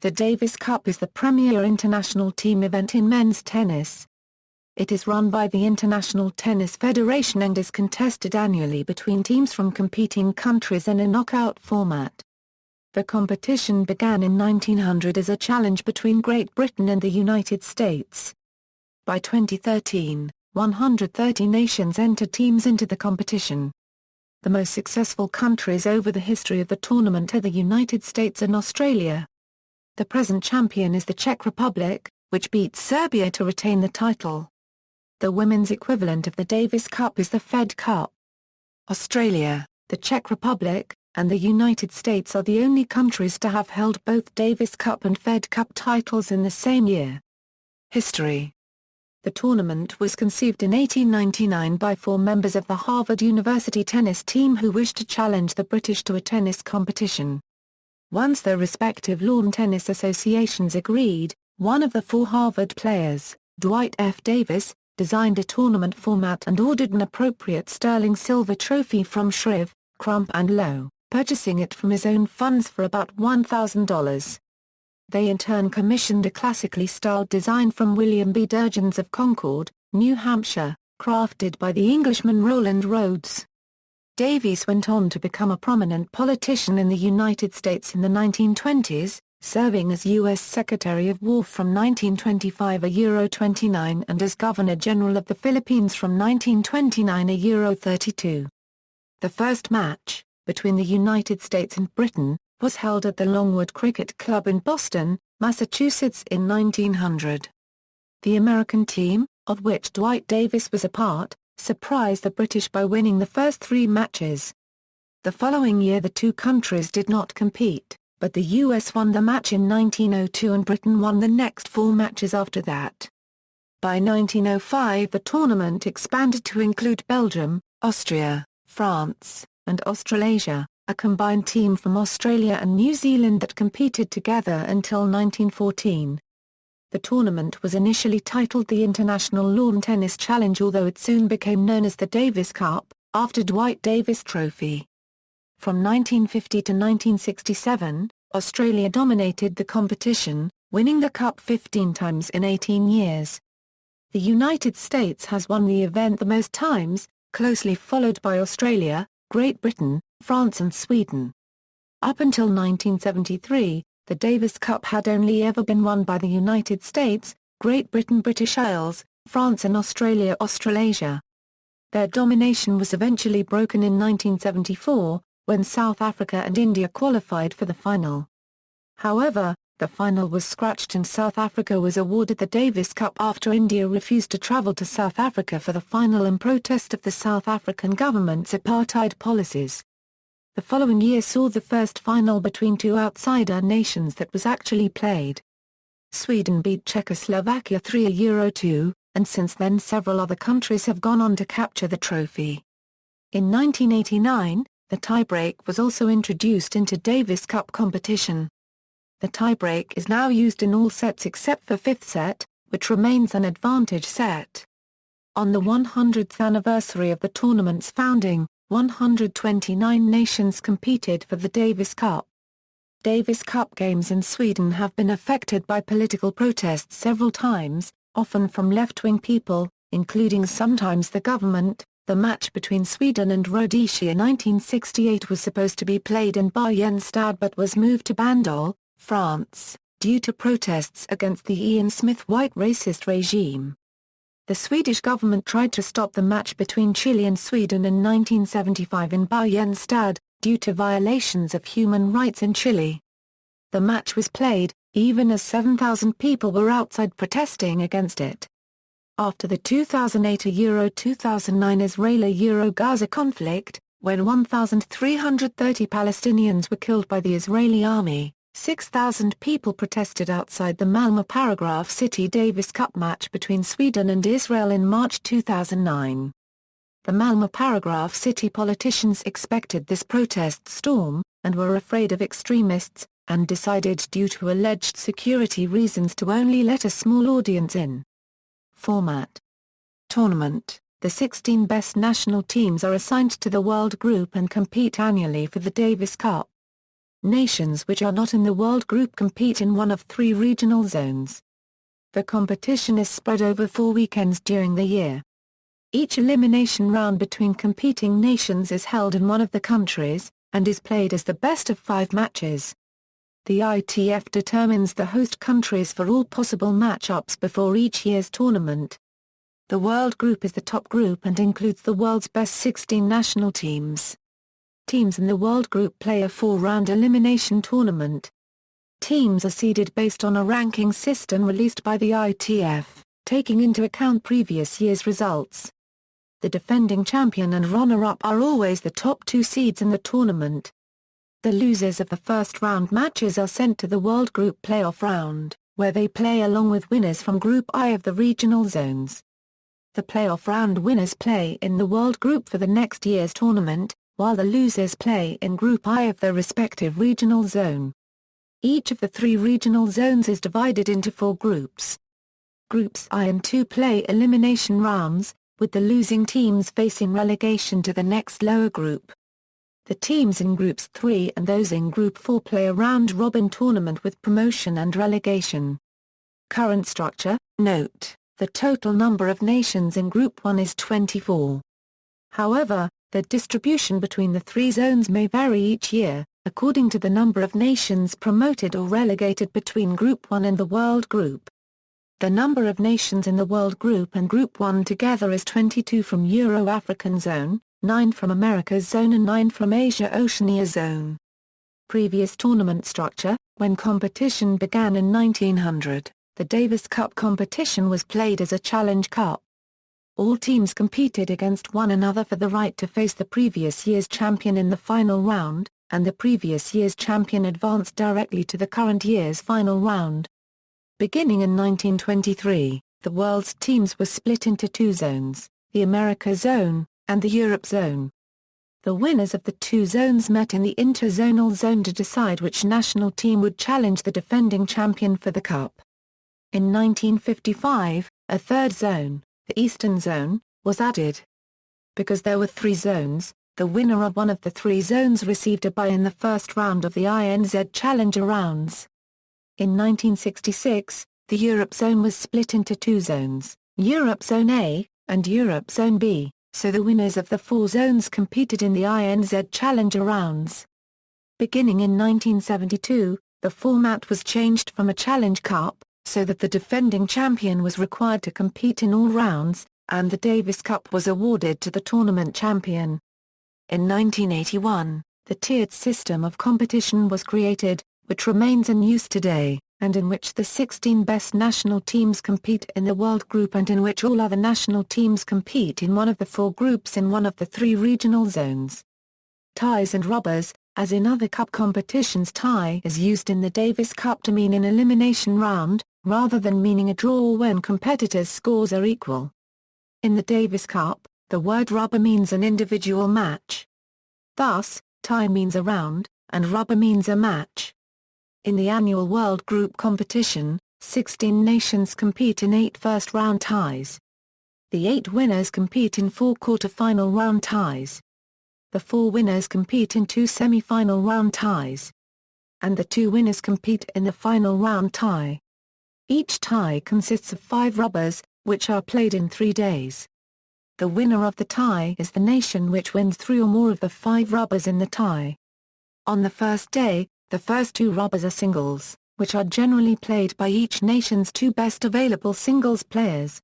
The Davis Cup is the premier international team event in men's tennis. It is run by the International Tennis Federation and is contested annually between teams from competing countries in a knockout format. The competition began in 1900 as a challenge between Great Britain and the United States. By 2013, 130 nations entered teams into the competition. The most successful countries over the history of the tournament are the United States and Australia. The present champion is the Czech Republic, which beat Serbia to retain the title. The women's equivalent of the Davis Cup is the Fed Cup. Australia, the Czech Republic, and the United States are the only countries to have held both Davis Cup and Fed Cup titles in the same year. History. The tournament was conceived in 1899 by 4 members of the Harvard University tennis team who wished to challenge the British to a tennis competition. Once their respective lawn tennis associations agreed, one of the 4 Harvard players, Dwight F. Davis, designed a tournament format and ordered an appropriate sterling silver trophy from Shreve, Crump and Lowe, purchasing it from his own funds for about $1,000. They in turn commissioned a classically styled design from William B. Durgins of Concord, New Hampshire, crafted by the Englishman Roland Rhodes. Davies went on to become a prominent politician in the United States in the 1920s, serving as U.S. Secretary of War from 1925 and as Governor-General of the Philippines from 1929 32. The first match, between the United States and Britain, was held at the Longwood Cricket Club in Boston, Massachusetts in 1900. The American team, of which Dwight Davis was a part, surprised the British by winning the first 3 matches. The following year the 2 countries did not compete, but the US won the match in 1902 and Britain won the next 4 matches after that. By 1905 the tournament expanded to include Belgium, Austria, France, and Australasia, a combined team from Australia and New Zealand that competed together until 1914. The tournament was initially titled the International Lawn Tennis Challenge, although it soon became known as the Davis Cup, after Dwight Davis Trophy. From 1950 to 1967, Australia dominated the competition, winning the cup 15 times in 18 years. The United States has won the event the most times, closely followed by Australia, Great Britain, France and Sweden. Up until 1973, the Davis Cup had only ever been won by the United States, Great Britain, British Isles, France and Australia, Australasia. Their domination was eventually broken in 1974, when South Africa and India qualified for the final. However, the final was scratched and South Africa was awarded the Davis Cup after India refused to travel to South Africa for the final in protest of the South African government's apartheid policies. The following year saw the first final between 2 outsider nations that was actually played. Sweden beat Czechoslovakia 3-2, and since then several other countries have gone on to capture the trophy. In 1989, the tiebreak was also introduced into Davis Cup competition. The tiebreak is now used in all sets except for 5th set, which remains an advantage set. On the 100th anniversary of the tournament's founding, 129 nations competed for the Davis Cup. Davis Cup games in Sweden have been affected by political protests several times, often from left-wing people, including sometimes the government. The match between Sweden and Rhodesia in 1968 was supposed to be played in Barjenstad but was moved to Bandol, France, due to protests against the Ian Smith white racist regime. The Swedish government tried to stop the match between Chile and Sweden in 1975 in Barjenstad, due to violations of human rights in Chile. The match was played, even as 7,000 people were outside protesting against it. After the 2008-2009 Israeli-Gaza conflict, when 1,330 Palestinians were killed by the Israeli army, 6,000 people protested outside the Malmö Paragraph City Davis Cup match between Sweden and Israel in March 2009. The Malmö Paragraph City politicians expected this protest storm, and were afraid of extremists, and decided due to alleged security reasons to only let a small audience in. Format. Tournament. The 16 best national teams are assigned to the World Group and compete annually for the Davis Cup. Nations which are not in the World Group compete in one of 3 regional zones. The competition is spread over 4 weekends during the year. Each elimination round between competing nations is held in one of the countries, and is played as the best of 5 matches. The ITF determines the host countries for all possible matchups before each year's tournament. The World Group is the top group and includes the world's best 16 national teams. Teams in the World Group play a 4-round elimination tournament. Teams are seeded based on a ranking system released by the ITF, taking into account previous year's results. The defending champion and runner-up are always the top 2 seeds in the tournament. The losers of the first round matches are sent to the World Group playoff round, where they play along with winners from Group I of the regional zones. The playoff round winners play in the World Group for the next year's tournament, while the losers play in Group I of their respective regional zone. Each of the 3 regional zones is divided into 4 groups. Groups I and II play elimination rounds, with the losing teams facing relegation to the next lower group. The teams in Groups 3 and those in Group 4 play a round-robin tournament with promotion and relegation. Current structure: note, the total number of nations in Group 1 is 24. However, the distribution between the 3 zones may vary each year, according to the number of nations promoted or relegated between Group 1 and the World Group. The number of nations in the World Group and Group 1 together is 22 from Euro-African Zone, 9 from Americas Zone and 9 from Asia-Oceania Zone. Previous tournament structure: when competition began in 1900, the Davis Cup competition was played as a Challenge Cup. All teams competed against one another for the right to face the previous year's champion in the final round, and the previous year's champion advanced directly to the current year's final round. Beginning in 1923, the world's teams were split into 2 zones, the America Zone, and the Europe Zone. The winners of the 2 zones met in the interzonal zone to decide which national team would challenge the defending champion for the cup. In 1955, a 3rd zone, the Eastern Zone, was added. Because there were 3 zones, the winner of one of the 3 zones received a bye in the first round of the INZ Challenger rounds. In 1966, the Europe Zone was split into 2 zones, Europe Zone A, and Europe Zone B, so the winners of the 4 zones competed in the INZ Challenger rounds. Beginning in 1972, the format was changed from a Challenge Cup, so that the defending champion was required to compete in all rounds, and the Davis Cup was awarded to the tournament champion. In 1981, the tiered system of competition was created, which remains in use today, and in which the 16 best national teams compete in the World Group and in which all other national teams compete in one of the 4 groups in one of the 3 regional zones. Ties and rubbers: as in other cup competitions, tie is used in the Davis Cup to mean an elimination round, rather than meaning a draw when competitors' scores are equal. In the Davis Cup, the word rubber means an individual match. Thus, tie means a round, and rubber means a match. In the annual World Group competition, 16 nations compete in 8 first-round ties. The 8 winners compete in 4 quarter-final round ties. The 4 winners compete in 2 semi-final round ties. And the 2 winners compete in the final round tie. Each tie consists of 5 rubbers, which are played in 3 days. The winner of the tie is the nation which wins 3 or more of the 5 rubbers in the tie. On the first day, the first 2 rubbers are singles, which are generally played by each nation's 2 best available singles players.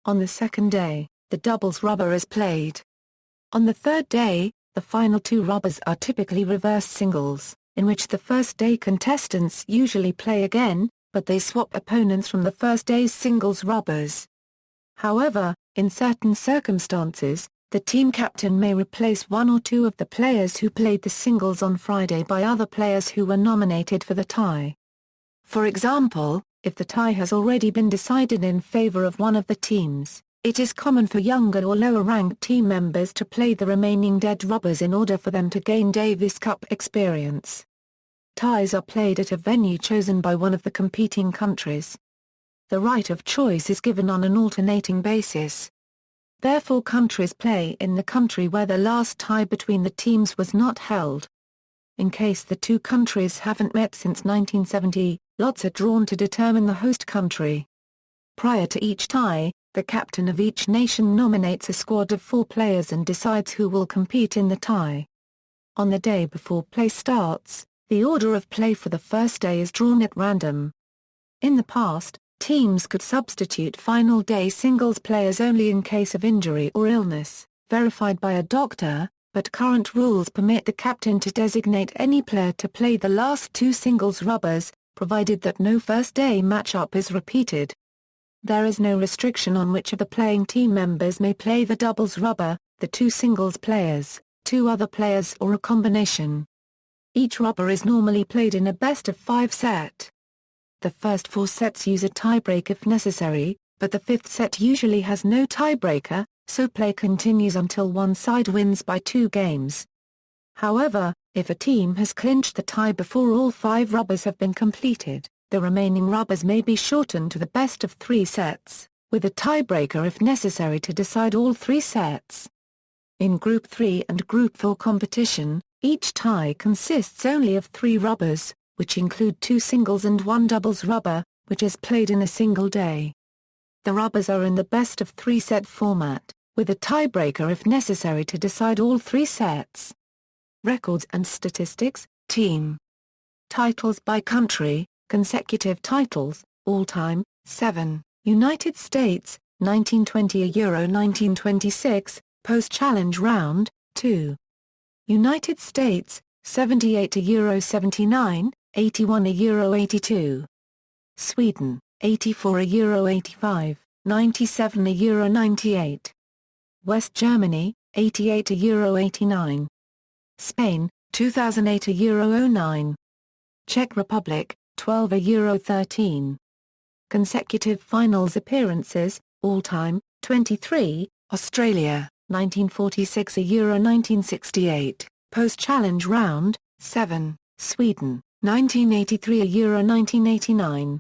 On the second day, the doubles rubber is played. On the third day, the final 2 rubbers are typically reverse singles, in which the first day contestants usually play again, but they swap opponents from the first day's singles rubbers. However, in certain circumstances, the team captain may replace 1 or 2 of the players who played the singles on Friday by other players who were nominated for the tie. For example, if the tie has already been decided in favor of one of the teams, it is common for younger or lower-ranked team members to play the remaining dead rubbers in order for them to gain Davis Cup experience. Ties are played at a venue chosen by one of the competing countries. The right of choice is given on an alternating basis. Therefore, countries play in the country where the last tie between the teams was not held. In case the two countries haven't met since 1970, lots are drawn to determine the host country. Prior to each tie, the captain of each nation nominates a squad of 4 players and decides who will compete in the tie. On the day before play starts, the order of play for the first day is drawn at random. In the past, teams could substitute final day singles players only in case of injury or illness, verified by a doctor, but current rules permit the captain to designate any player to play the last 2 singles rubbers, provided that no first day matchup is repeated. There is no restriction on which of the playing team members may play the doubles rubber, the 2 singles players, 2 other players or a combination. Each rubber is normally played in a best-of-5 set. The first 4 sets use a tiebreak if necessary, but the 5th set usually has no tiebreaker, so play continues until one side wins by 2 games. However, if a team has clinched the tie before all 5 rubbers have been completed, the remaining rubbers may be shortened to the best-of-3 sets, with a tiebreaker if necessary to decide all 3 sets. In Group 3 and Group 4 competition, each tie consists only of 3 rubbers, which include 2 singles and 1 doubles rubber, which is played in a single day. The rubbers are in the best-of-3 set format, with a tiebreaker if necessary to decide all 3 sets. Records and statistics, team. Titles by country, consecutive titles, all-time, 7, United States, 1920 Euro 1926, post-challenge round, 2. United States, 78 Euro 79, 81 Euro 82. Sweden, 84 Euro 85, 97 Euro 98. West Germany, 88 Euro 89. Spain, 2008 Euro 09. Czech Republic, 12 Euro 13. Consecutive finals appearances, all-time, 23, Australia, 1946 Euro 1968, post-challenge round, 7, Sweden, 1983 Euro 1989.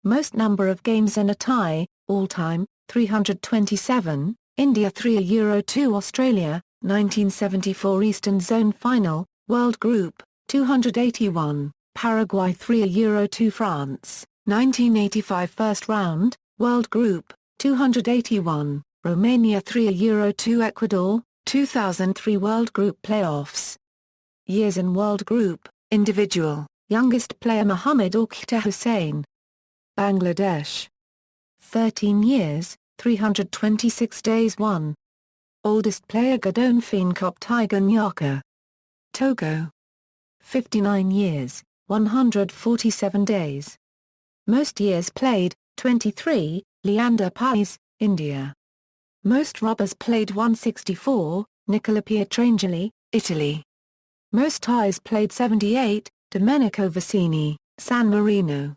Most number of games in a tie, all-time, 327, India 3 Euro 2 Australia, 1974 Eastern Zone Final, World Group, 281, Paraguay 3 Euro 2 France, 1985 First Round, World Group, 281, Romania 3 Euro 2 Ecuador, 2003 World Group Playoffs. Years in World Group, Individual, youngest player Mohammad Akhtar Hussain. Bangladesh. 13 years, 326 days 1. Oldest player Godolphin Kop Tiger Nyaka. Togo. 59 years, 147 days. Most years played, 23, Leander Paes, India. Most rubbers played 164, Nicola Pietrangeli, Italy. Most ties played 78, Domenico Vicini, San Marino.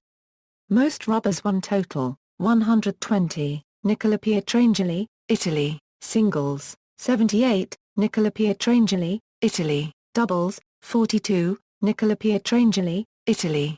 Most rubbers won total, 120, Nicola Pietrangeli, Italy. Singles, 78, Nicola Pietrangeli, Italy. Doubles, 42, Nicola Pietrangeli, Italy.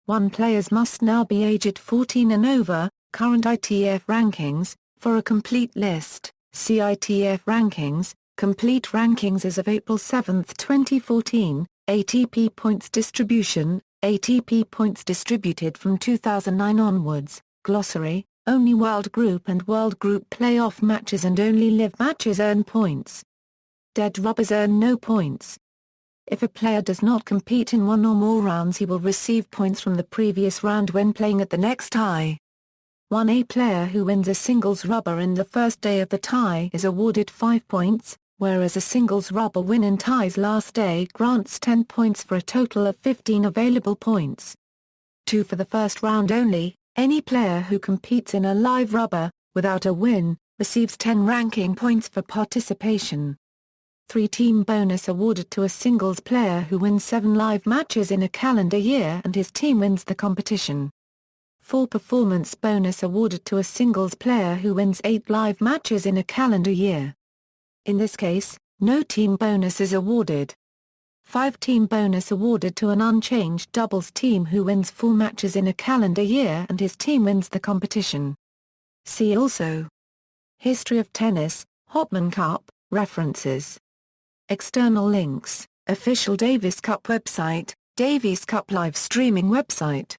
One players must now be aged 14 and over. Current ITF rankings. For a complete list, see ITF rankings. Complete rankings as of April 7, 2014. ATP points distribution. ATP points distributed from 2009 onwards. Glossary. Only World Group and World Group playoff matches and only live matches earn points. Dead rubbers earn no points. If a player does not compete in one or more rounds, he will receive points from the previous round when playing at the next tie. 1A player who wins a singles rubber in the first day of the tie is awarded 5 points, whereas a singles rubber win in tie's last day grants 10 points for a total of 15 available points. 2 for the first round only. Any player who competes in a live rubber, without a win, receives 10 ranking points for participation. 3 team bonus awarded to a singles player who wins 7 live matches in a calendar year and his team wins the competition. 4 performance bonus awarded to a singles player who wins 8 live matches in a calendar year. In this case, no team bonus is awarded. 5 team bonus awarded to an unchanged doubles team who wins 4 matches in a calendar year and his team wins the competition. See also: History of tennis, Hopman Cup, references. External links. Official Davis Cup website, Davis Cup live streaming website.